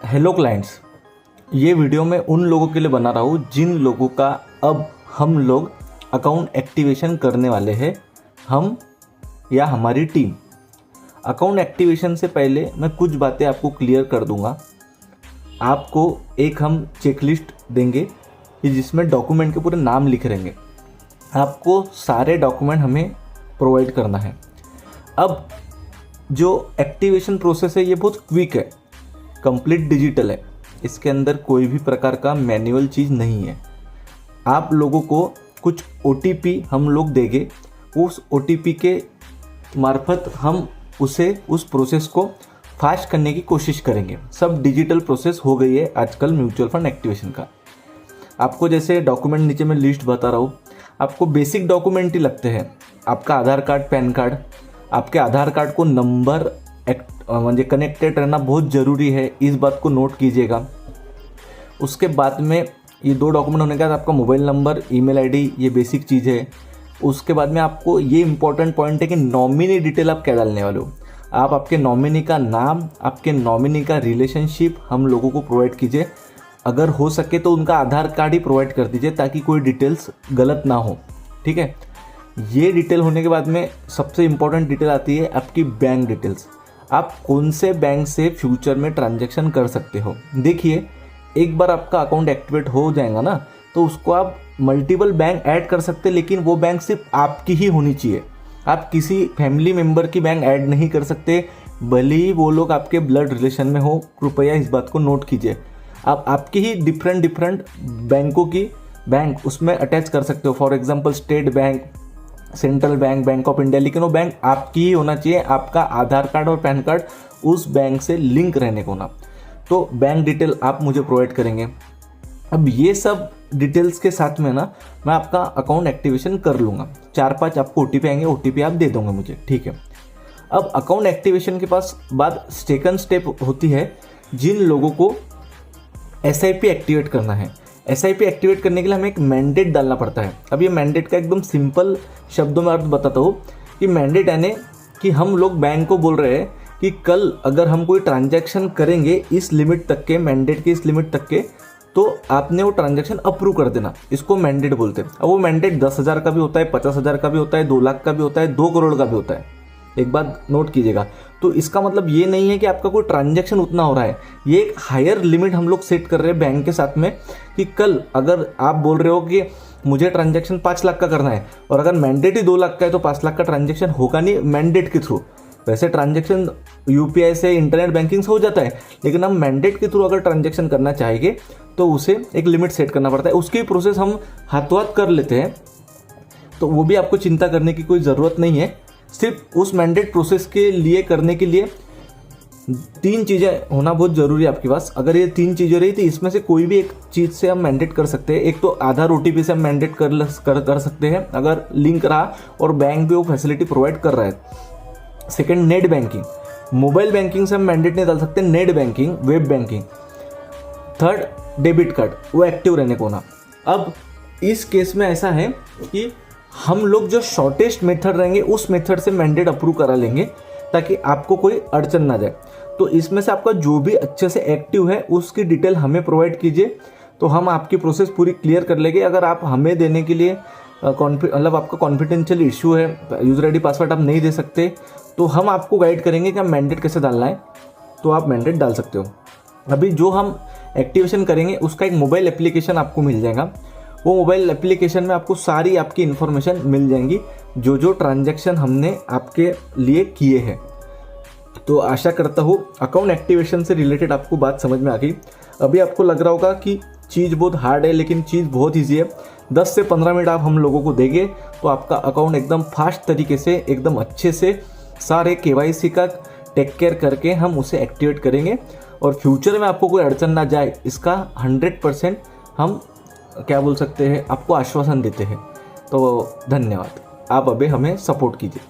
Hello clients, ये video मैं उन लोगों के लिए बना रहा हूँ जिन लोगों का अब हम लोग अकाउंट एक्टिवेशन करने वाले हैं, हम या हमारी टीम। अकाउंट एक्टिवेशन से पहले मैं कुछ बातें आपको क्लियर कर दूंगा। आपको एक हम चेकलिस्ट देंगे कि जिसमें डॉक्यूमेंट के पूरे नाम लिखे रहेंगे। आपको सारे डॉक्यूमेंट हमें प्रोवाइड करना है। अब जो एक्टिवेशन प्रोसेस है ये बहुत क्विक है, कंप्लीट डिजिटल है। इसके अंदर कोई भी प्रकार का मैनुअल चीज़ नहीं है। आप लोगों को कुछ OTP हम लोग देंगे, उस OTP के मार्फत हम उस प्रोसेस को फास्ट करने की कोशिश करेंगे। सब डिजिटल प्रोसेस हो गई है आजकल म्यूचुअल फंड एक्टिवेशन का। आपको जैसे डॉक्यूमेंट नीचे मैं लिस्ट बता रहा हूँ, आपको बेसिक डॉक्यूमेंट ही लगते हैं। आपका आधार कार्ड, पैन कार्ड। आपके आधार कार्ड को नंबर म्हणजे कनेक्टेड रहना बहुत ज़रूरी है, इस बात को नोट कीजिएगा। उसके बाद में ये 2 डॉक्यूमेंट होने के बाद आपका मोबाइल नंबर, ईमेल आईडी, ये बेसिक चीज़ है। उसके बाद में आपको ये इंपॉर्टेंट पॉइंट है कि नॉमिनी डिटेल आप क्या डालने वाले हो। आप आपके नॉमिनी का नाम, आपके नॉमिनी का रिलेशनशिप हम लोगों को प्रोवाइड कीजिए। अगर हो सके तो उनका आधार कार्ड ही प्रोवाइड कर दीजिए ताकि कोई डिटेल्स गलत ना हो, ठीक है। ये डिटेल होने के बाद में सबसे इम्पोर्टेंट डिटेल आती है आपकी बैंक डिटेल्स। आप कौन से बैंक से फ्यूचर में ट्रांजैक्शन कर सकते हो। देखिए, एक बार आपका अकाउंट एक्टिवेट हो जाएगा ना, तो उसको आप मल्टीपल बैंक ऐड कर सकते हैं, लेकिन वो बैंक सिर्फ आपकी ही होनी चाहिए। आप किसी फैमिली मेम्बर की बैंक ऐड नहीं कर सकते, भले ही वो लोग आपके ब्लड रिलेशन में हो। कृपया इस बात को नोट कीजिए। आप आपकी ही डिफरेंट बैंकों की बैंक उसमें अटैच कर सकते हो। For example state bank, central bank, bank of India, लेकिन वो बैंक आपकी ही होना चाहिए। आपका आधार कार्ड और पैन कार्ड उस बैंक से लिंक रहने को ना। तो बैंक डिटेल आप मुझे प्रोवाइड करेंगे। अब ये सब डिटेल्स के साथ में ना मैं आपका अकाउंट एक्टिवेशन कर लूँगा। 4-5 आपको OTP आएंगे, OTP आप दे दोगे मुझे, ठीक है। अब अकाउंट एक्टिवेशन के पास बाद सेकंड स्टेप होती है जिन लोगों को SIP एक्टिवेट करना है। SIP एक्टिवेट करने के लिए हमें एक मैंडेट डालना पड़ता है। अब ये मैंडेट का एकदम सिंपल शब्दों में अर्थ बताता हूँ कि मैंडेट यानी कि हम लोग बैंक को बोल रहे हैं कि कल अगर हम कोई ट्रांजैक्शन करेंगे इस लिमिट तक के, मैंडेट की इस लिमिट तक के, तो आपने वो ट्रांजैक्शन अप्रूव कर देना। इसको मैंडेट बोलते हैं। अब वो मैंडेट 10,000 का भी होता है, 50,000 का भी होता है, 2 लाख का भी होता है, 2 करोड़ का भी होता है। एक बात नोट कीजिएगा। तो इसका मतलब ये नहीं है कि आपका कोई ट्रांजैक्शन उतना हो रहा है। ये एक हायर लिमिट हम लोग सेट कर रहे हैं बैंक के साथ में कि कल अगर आप बोल रहे हो कि मुझे ट्रांजैक्शन 5 लाख का करना है और अगर मैंडेट ही 2 लाख का है तो 5 लाख का ट्रांजैक्शन होगा नहीं मैंडेट के थ्रू। वैसे ट्रांजैक्शन UPI से, इंटरनेट बैंकिंग से हो जाता है, लेकिन हम मैंडेट के थ्रू अगर ट्रांजैक्शन करना चाहेंगे तो उसे एक लिमिट सेट करना पड़ता है। उसकी प्रोसेस हम हाथों हाथ कर लेते हैं, तो वो भी आपको चिंता करने की कोई ज़रूरत नहीं है। सिर्फ उस मैंडेट प्रोसेस के लिए करने के लिए 3 चीज़ें होना बहुत ज़रूरी है आपके पास। अगर ये 3 चीज़ें रही तो इसमें से कोई भी एक चीज़ से हम मैंडेट कर सकते हैं। एक तो आधार OTP से हम मैंडेट कर सकते हैं अगर लिंक रहा और बैंक भी वो फैसिलिटी प्रोवाइड कर रहा है। Second, net banking. Mobile banking से हम मैंडेट नहीं डाल सकते, net banking, web banking. Third, debit card, वो एक्टिव रहने को ना। अब इस केस में ऐसा है कि हम लोग जो शॉर्टेस्ट मेथड रहेंगे उस मेथड से मैंडेट अप्रूव करा लेंगे ताकि आपको कोई अड़चन ना जाए। तो इसमें से आपका जो भी अच्छे से एक्टिव है उसकी डिटेल हमें प्रोवाइड कीजिए, तो हम आपकी प्रोसेस पूरी क्लियर कर लेंगे। अगर आप हमें देने के लिए मतलब आपका कॉन्फिडेंशियल इशू है, यूज़र ID पासवर्ड आप नहीं दे सकते, तो हम आपको गाइड करेंगे कि आप मैंडेट कैसे डालना है, तो आप मैंडेट डाल सकते हो। अभी जो हम एक्टिवेशन करेंगे उसका एक मोबाइल एप्लीकेशन आपको मिल जाएगा। वो मोबाइल एप्लीकेशन में आपको सारी आपकी इन्फॉर्मेशन मिल जाएंगी, जो ट्रांजैक्शन हमने आपके लिए किए हैं। तो आशा करता हूँ अकाउंट एक्टिवेशन से रिलेटेड आपको बात समझ में आ गई। अभी आपको लग रहा होगा कि चीज़ बहुत हार्ड है, लेकिन चीज़ बहुत ईजी है। 10 से 15 मिनट आप हम लोगों को देंगे तो आपका अकाउंट एकदम फास्ट तरीके से, एकदम अच्छे से सारे KYC का टेक केयर करके हम उसे एक्टिवेट करेंगे और फ्यूचर में आपको कोई अड़चन ना जाए इसका 100% हम क्या बोल सकते हैं, आपको आश्वासन देते हैं। तो धन्यवाद। आप अभी हमें सपोर्ट कीजिए।